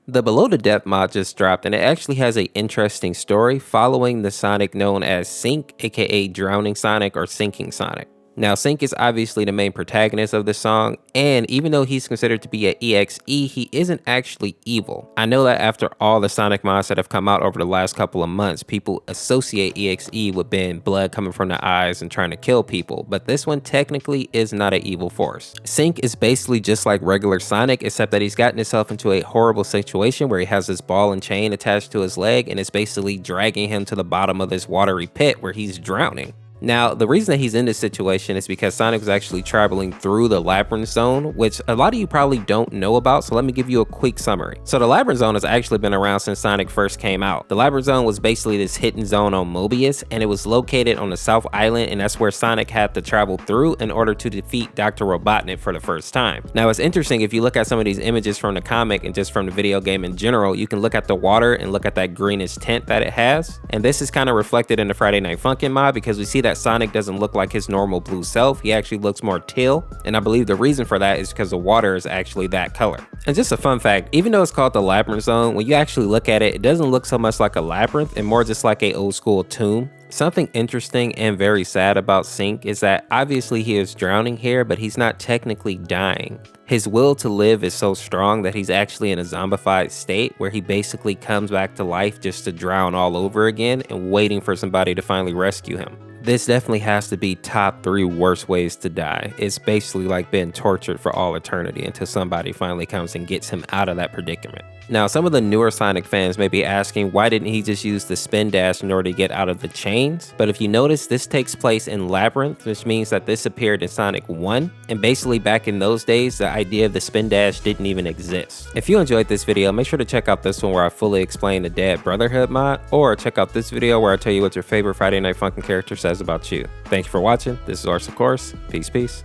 The Below the Depth mod just dropped, and it actually has an interesting story following the Sonic known as Sink, aka Drowning Sonic or Sinking Sonic. Now, Sink is obviously the main protagonist of the song, and even though he's considered to be an EXE, he isn't actually evil. I know that after all the Sonic mods that have come out over the last couple of months, people associate EXE with being blood coming from the eyes and trying to kill people, but this one technically is not an evil force. Sink is basically just like regular Sonic, except that he's gotten himself into a horrible situation where he has this ball and chain attached to his leg, and it's basically dragging him to the bottom of this watery pit where he's drowning. Now, the reason that he's in this situation is because Sonic was actually traveling through the Labyrinth Zone, which a lot of you probably don't know about, so let me give you a quick summary. So the Labyrinth Zone has actually been around since Sonic first came out. The Labyrinth Zone was basically this hidden zone on Mobius, and it was located on the South Island, and that's where Sonic had to travel through in order to defeat Dr. Robotnik for the first time. Now, it's interesting, if you look at some of these images from the comic and just from the video game in general, you can look at the water and look at that greenish tint that it has, and this is kind of reflected in the Friday Night Funkin' mod because we see that Sonic doesn't look like his normal blue self. He actually looks more teal, and I believe the reason for that is because the water is actually that color. And just a fun fact, even though it's called the Labyrinth Zone, when you actually look at it, it doesn't look so much like a labyrinth and more just like a old school tomb. Something interesting and very sad about Sink is that obviously he is drowning here, but he's not technically dying. His will to live is so strong that he's actually in a zombified state where he basically comes back to life just to drown all over again and waiting for somebody to finally rescue him. This definitely has to be top 3 worst ways to die. It's basically like being tortured for all eternity until somebody finally comes and gets him out of that predicament. Now, some of the newer Sonic fans may be asking, why didn't he just use the spin dash in order to get out of the chains? But if you notice, this takes place in Labyrinth, which means that this appeared in Sonic 1, and basically back in those days, the idea of the spin dash didn't even exist. If you enjoyed this video, make sure to check out this one where I fully explain the Dead Brotherhood mod, or check out this video where I tell you what your favorite Friday Night Funkin' character says about you. Thank you for watching. This is Orseofkorse. Peace, peace.